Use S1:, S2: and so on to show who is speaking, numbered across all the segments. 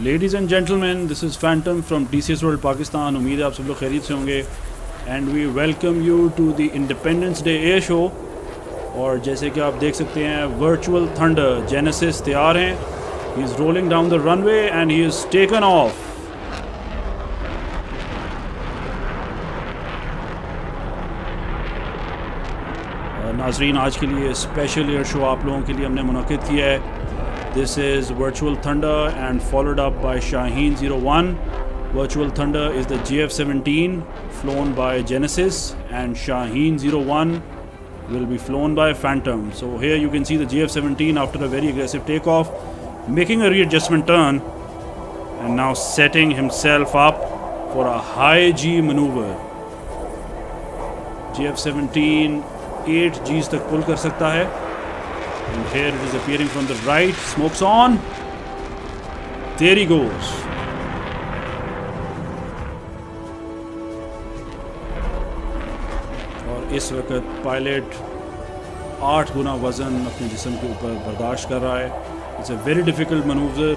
S1: Ladies and gentlemen, this is Phantom from DCS World Pakistan. उम्मीद है आप सब लोग खैरियत से होंगे and we welcome you to the Independence Day Airshow. और जैसे कि आप देख सकते हैं Virtual Thunder Genysis तैयार हैं. He is rolling down the runway and he is taken off. नाजरीन, आज के लिए स्पेशल एयर शो आप लोगों के लिए हमने मुनक़िद किया है. This is Virtual Thunder and followed up by Shaheen 01. Virtual Thunder is the JF-17 flown by Genysis, and Shaheen 01 will be flown by Phantom. So here you can see the JF-17 after a very aggressive takeoff, making a readjustment turn and now setting himself up for a high G maneuver. JF-17 8 Gs तक पुल कर सकता है. And here it is appearing from the right. Smokes on. There he goes. और इस वक्त pilot 8 गुना वजन अपने जिस्म के ऊपर बर्दाश्त कर रहा है. It's a very difficult maneuver,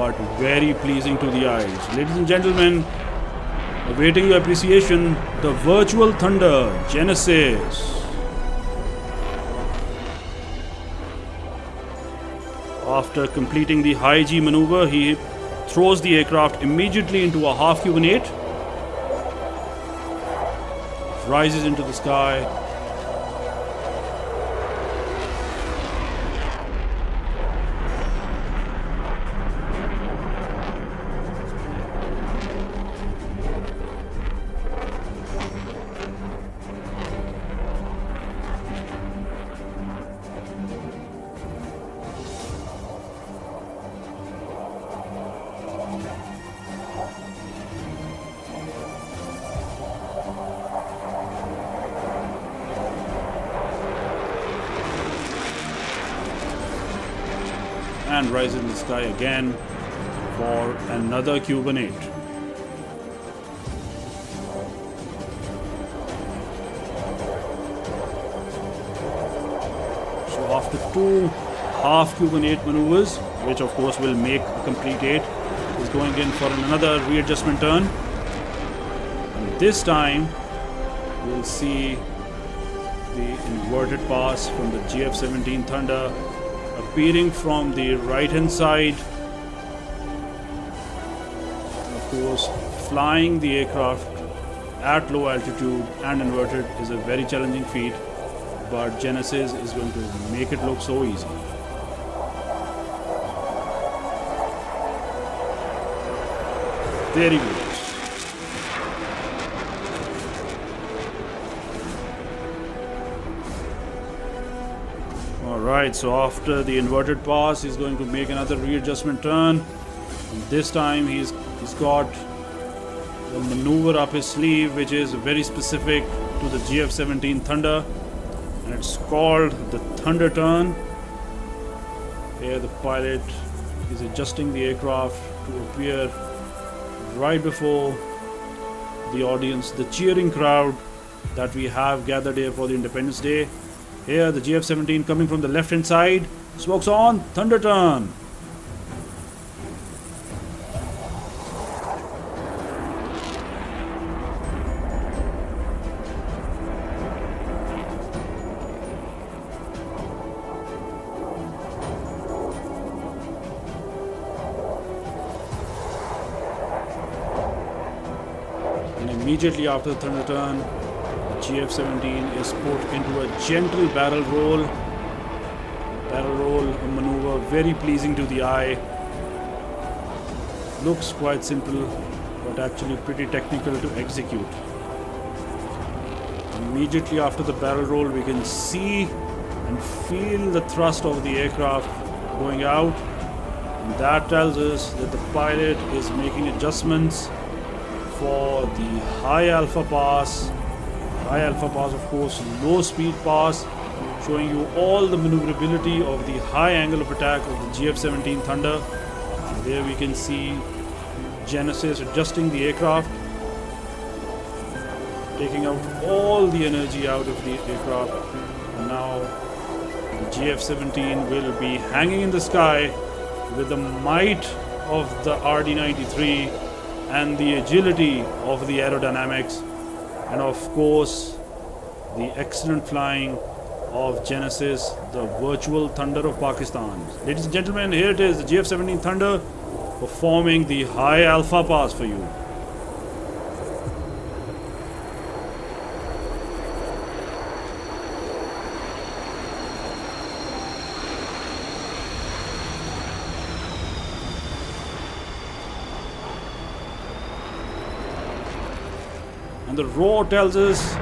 S1: but very pleasing to the eyes. Ladies and gentlemen, awaiting your appreciation, the Virtual Thunder Genysis. After completing the high G maneuver, he throws the aircraft immediately into a half Cuban 8, rises into the sky, and rise in the sky again for another Cuban 8. So after 2 half Cuban 8 maneuvers, which of course will make a complete 8, is going in for another readjustment turn. And this time we'll see the inverted pass from the JF-17 Thunder appearing from the right hand side. Of course, flying the aircraft at low altitude and inverted is a very challenging feat, but Genysis is going to make it look so easy. There he goes. Alright, so after the inverted pass, he's going to make another readjustment turn. And this time he's got a maneuver up his sleeve, which is very specific to the JF-17 Thunder, and it's called the Thunder Turn. Here the pilot is adjusting the aircraft to appear right before the audience, the cheering crowd that we have gathered here for the Independence Day. Here the JF-17 coming from the left hand side, smokes on, Thunder Turn. And immediately after the Thunder Turn, JF-17 is put into a gentle barrel roll, a maneuver very pleasing to the eye. Looks quite simple, but actually pretty technical to execute. Immediately after the barrel roll, we can see and feel the thrust of the aircraft going out, and that tells us that the pilot is making adjustments for the high alpha pass. High alpha pass, of course, low speed pass, showing you all the maneuverability of the high angle of attack of the JF-17 Thunder. And there we can see Genysis adjusting the aircraft, taking out all the energy out of the aircraft. And now the JF-17 will be hanging in the sky with the might of the RD93 and the agility of the aerodynamics, and of course the excellent flying of Genysis, the virtual thunder of Pakistan. Ladies and gentlemen, here it is, the JF-17 Thunder performing the high alpha pass for you. And the roar tells us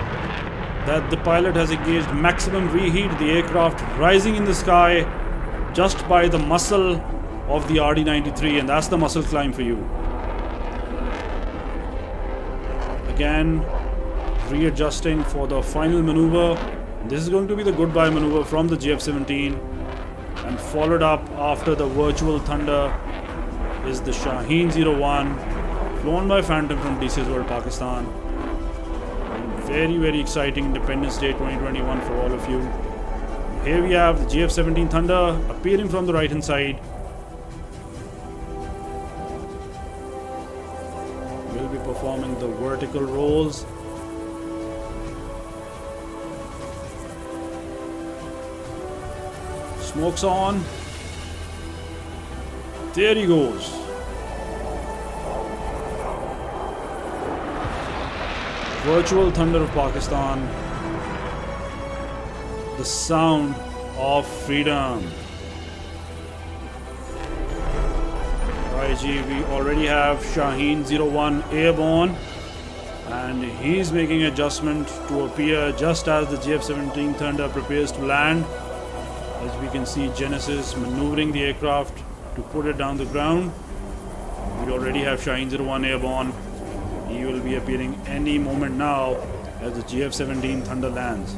S1: that the pilot has engaged maximum reheat, the aircraft rising in the sky just by the muscle of the RD93, and that's the muscle climb for you. Again, readjusting for the final maneuver. This is going to be the goodbye maneuver from the JF-17, and followed up after the virtual thunder is the Shaheen 01, flown by Phantom from DC's World, Pakistan. Very, very exciting Independence Day 2021 for all of you. Here we have the JF-17 Thunder appearing from the right hand side. We'll be performing the vertical rolls. Smokes on. There he goes. Virtual thunder of Pakistan, the sound of freedom. IG, we already have Shaheen 01 airborne, and he's making adjustment to appear just as the JF-17 Thunder prepares to land. As we can see, Genysis maneuvering the aircraft to put it down the ground. We already have Shaheen 01 airborne. He will be appearing any moment now as the JF-17 Thunder lands.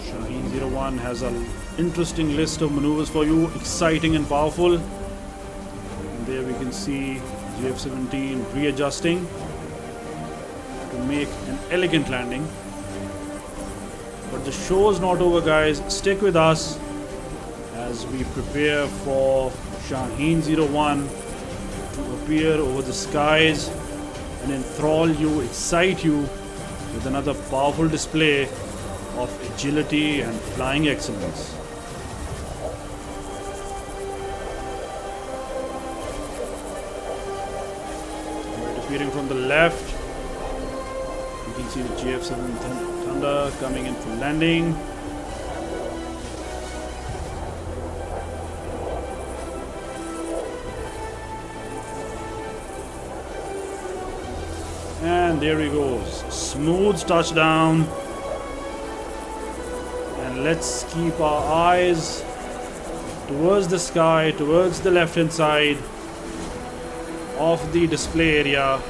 S1: Shaheen 01 has an interesting list of maneuvers for you, exciting and powerful. And there we can see JF-17 readjusting to make an elegant landing. But the show's not over, guys. Stick with us as we prepare for Shaheen 01 to appear over the skies and enthrall you, excite you with another powerful display of agility and flying excellence. Right, appearing from the left, you can see the JF-17 Thunder coming in for landing. And there he goes. Smooth touchdown. And let's keep our eyes towards the sky, towards the left hand side of the display area.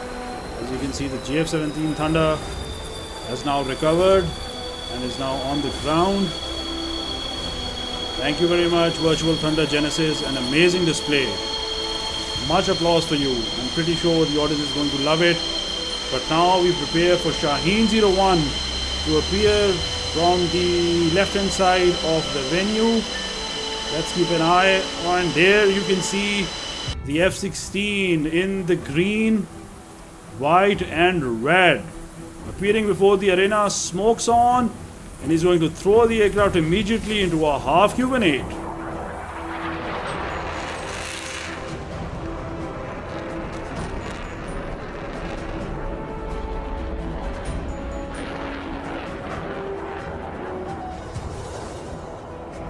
S1: As you can see, the JF-17 Thunder has now recovered and is now on the ground. Thank you very much, Virtual Thunder Genysis. An amazing display. Much applause for you. I'm pretty sure the audience is going to love it. But now we prepare for Shaheen 01 to appear from the left hand side of the venue. Let's keep an eye on. There you can see the F-16 in the green, white and red, appearing before the arena. Smokes on, and he's going to throw the aircraft immediately into a half Cubanate.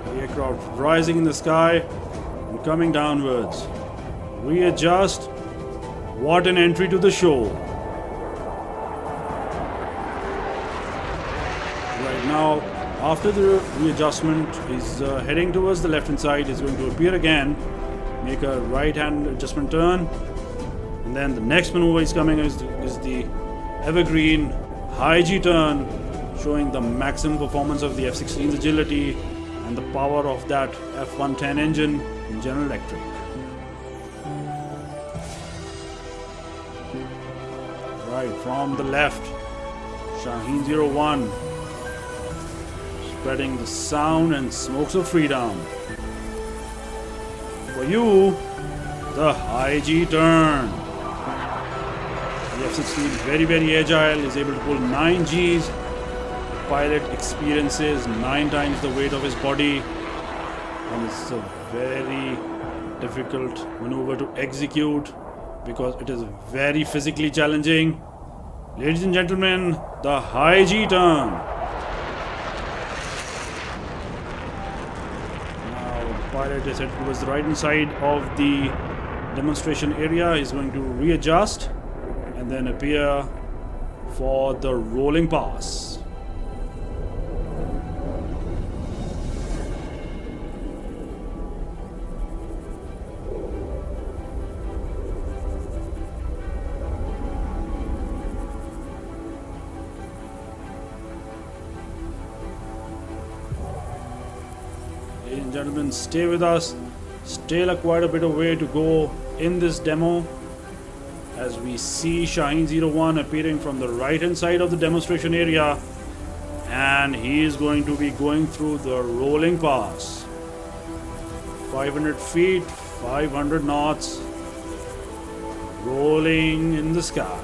S1: The aircraft rising in the sky and coming downwards. Readjust. What an entry to the show. Right now, after the readjustment, he's heading towards the left hand side. He's going to appear again, make a right hand adjustment turn, and then the next maneuver is coming is the evergreen high G turn, showing the maximum performance of the F-16's agility and the power of that F-110 engine in General Electric. Right from the left, Shaheen 01 spreading the sound and smokes of freedom. For you, the high G turn. The F-16 very agile, is able to pull 9 Gs. Pilot experiences 9 times the weight of his body, and it's a very difficult maneuver to execute because it is very physically challenging. Ladies and gentlemen, the high G turn. Now the pilot is headed towards the right hand side of the demonstration area. He's going to readjust and then appear for the rolling pass. Ladies and gentlemen, stay with us. Still quite a bit of way to go in this demo, as we see Shaheen 01 appearing from the right hand side of the demonstration area, and he is going to be going through the rolling pass. 500 feet, 500 knots, rolling in the skies.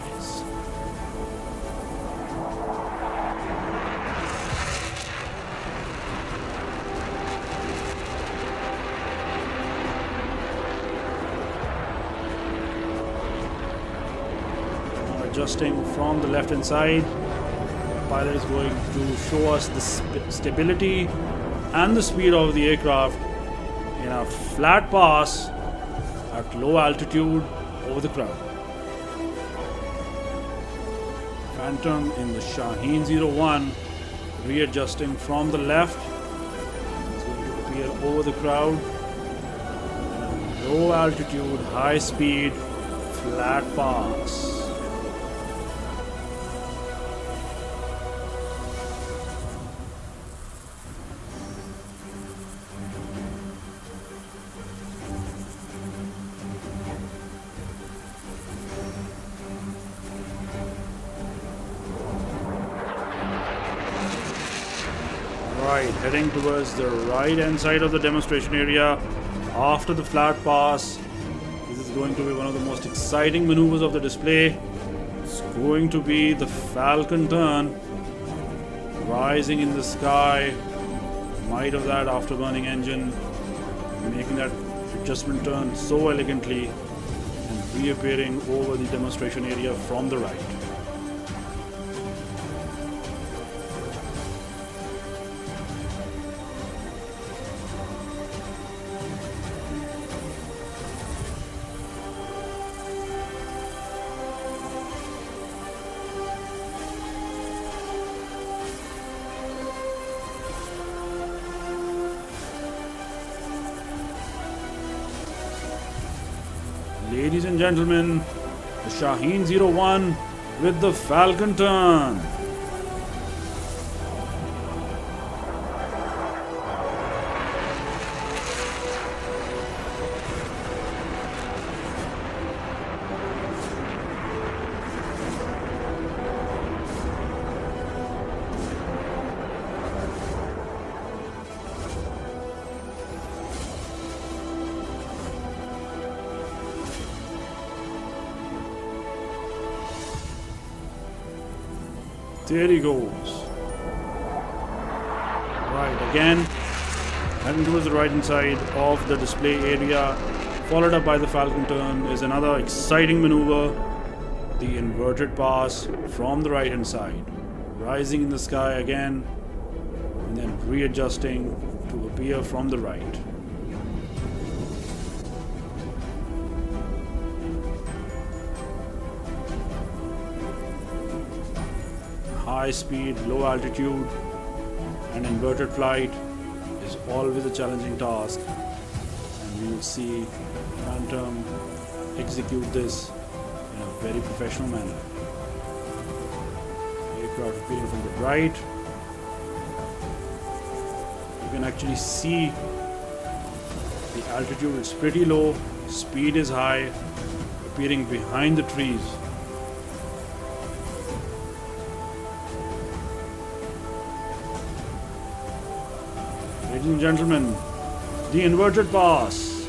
S1: Adjusting from the left hand side, the pilot is going to show us the stability and the speed of the aircraft in a flat pass at low altitude over the crowd. Phantom in the Shaheen 01 readjusting from the left. It's going to appear over the crowd. Low altitude, high speed, flat pass. Heading towards the right hand side of the demonstration area after the flat pass. This is going to be one of the most exciting maneuvers of the display. It's going to be the Falcon turn, rising in the sky, might of that afterburning engine, making that adjustment turn so elegantly and reappearing over the demonstration area from the right. Ladies and gentlemen, the Shaheen 01 with the Falcon turn. There he goes. Right, again, heading towards the right hand side of the display area, followed up by the Falcon turn, is another exciting maneuver. The inverted pass from the right hand side, rising in the sky again, and then readjusting to appear from the right. High speed, low altitude, and inverted flight is always a challenging task, and we will see Phantom execute this in a very professional manner. Aircraft appearing from the right. You can actually see the altitude is pretty low, speed is high, appearing behind the trees. Ladies and gentlemen, the inverted pass.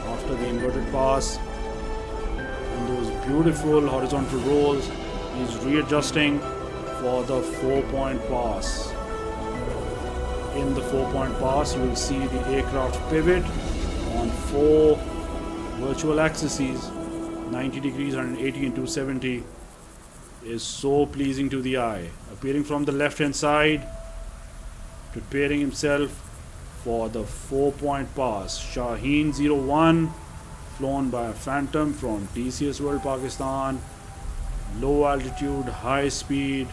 S1: After the inverted pass and those beautiful horizontal rolls, he's readjusting for the 4-point pass. In the 4-point pass, you will see the aircraft pivot on 4 virtual axes, 90 degrees, 180 and 270, is so pleasing to the eye. Appearing from the left hand side, preparing himself for the 4-point pass. Shaheen 01, flown by a Phantom from TCS World Pakistan. Low altitude, high speed,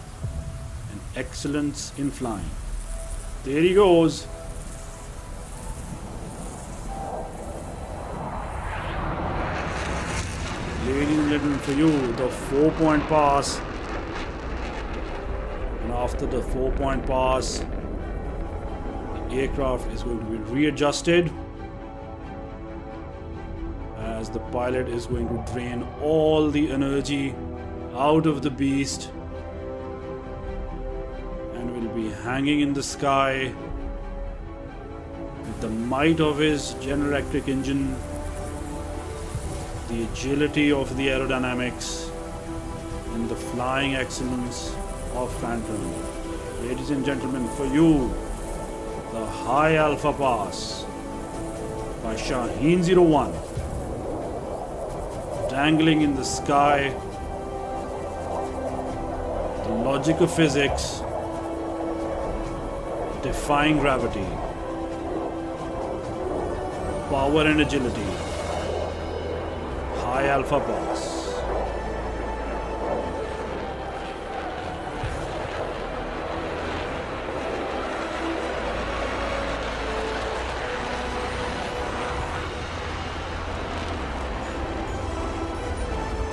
S1: and excellence in flying. There he goes. Ladies and gentlemen, for you, the 4-point pass. And after the 4-point pass, the aircraft is going to be readjusted as the pilot is going to drain all the energy out of the beast and will be hanging in the sky with the might of his General Electric engine, the agility of the aerodynamics, and the flying excellence of Phantom. Ladies and gentlemen, for you, the High Alpha Pass by Shaheen 01, dangling in the sky, the logic of physics, defying gravity, power and agility. High Alpha Pass.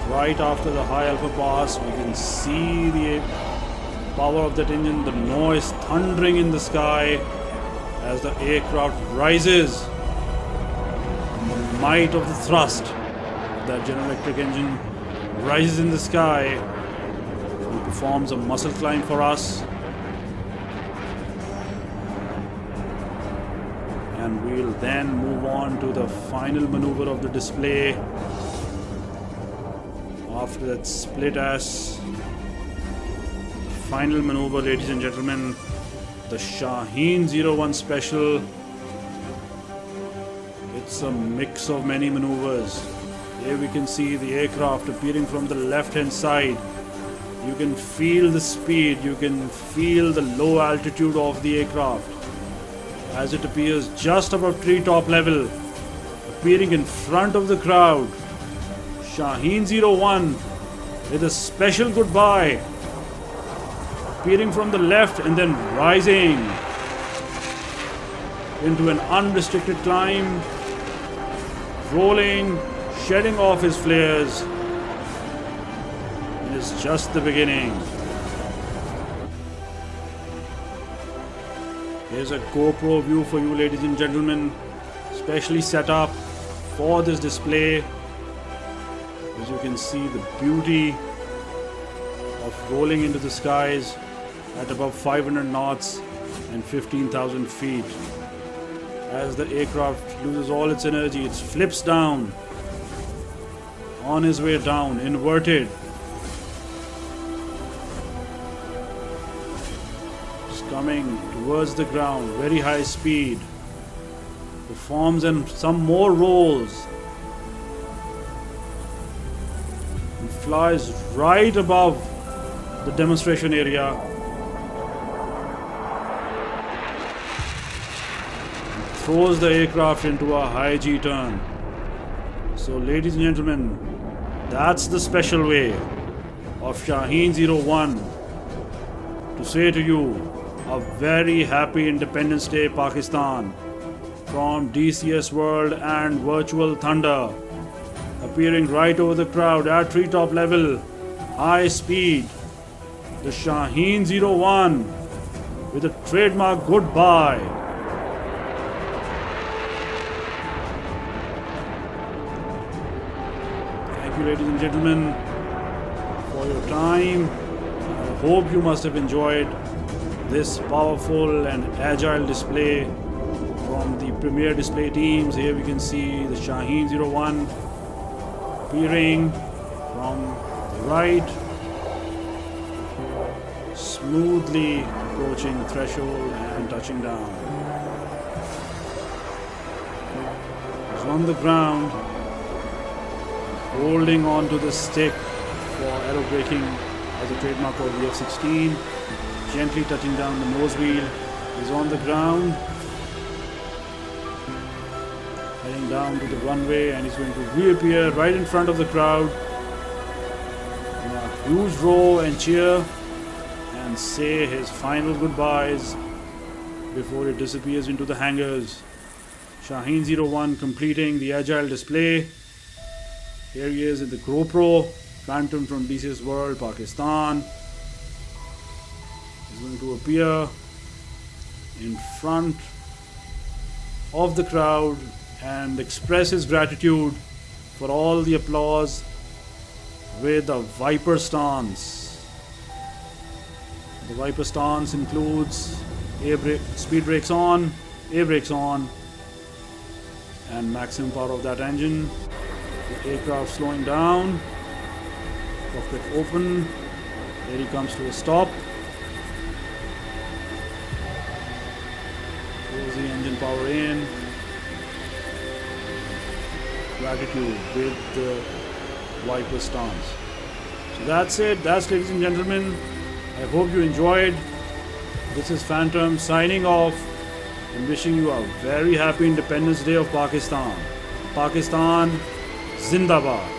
S1: Right after the High Alpha Pass, we can see the power of that engine, the noise thundering in the sky as the aircraft rises. And the might of the thrust of that General Electric engine rises in the sky and performs a muscle climb for us. And we'll then move on to the final maneuver of the display. After that split ass final maneuver, ladies and gentlemen, the Shaheen 01 Special. It's a mix of many maneuvers. Here we can see the aircraft appearing from the left hand side. You can feel the speed, you can feel the low altitude of the aircraft as it appears just above treetop level, appearing in front of the crowd. Shaheen 01 with a special goodbye, appearing from the left and then rising into an unrestricted climb, rolling, shedding off his flares. It is just the beginning. Here's a GoPro view for you, ladies and gentlemen, specially set up for this display. As you can see, the beauty of rolling into the skies at above 500 knots and 15,000 feet. As the aircraft loses all its energy, it flips down on his way down, inverted. Just coming towards the ground, very high speed. Performs and some more rolls. And flies right above the demonstration area. Throws the aircraft into a high G turn. So ladies and gentlemen, that's the special way of Shaheen 01 to say to you a very happy Independence Day, Pakistan, from DCS World and Virtual Thunder, appearing right over the crowd at treetop level, high speed, the Shaheen 01 with a trademark goodbye Thank you, ladies and gentlemen, for your time. I hope you must have enjoyed this powerful and agile display from the premier display teams. Here we can see the Shaheen 01 appearing from the right, smoothly approaching the threshold and touching down. He's on the ground, holding on to the stick for aerobraking as a trademark of the F-16, gently touching down the nose wheel. He's on the ground, heading down to the runway, and he's going to reappear right in front of the crowd in a huge row and cheer and say his final goodbyes before it disappears into the hangars. Shaheen 01 completing the agile display. Here he is in the GoPro, Phantom from DCS World, Pakistan. He's going to appear in front of the crowd and express his gratitude for all the applause with a Viper stance. The Viper stance includes speed brakes on, air brakes on, and maximum power of that engine. The aircraft slowing down, cockpit open. There he comes to a stop. Throws the engine power in. Gratitude with the Viper stance. So that's it. That's, ladies and gentlemen. I hope you enjoyed. This is Phantom signing off and wishing you a very happy Independence Day of Pakistan. Pakistan Zindabad.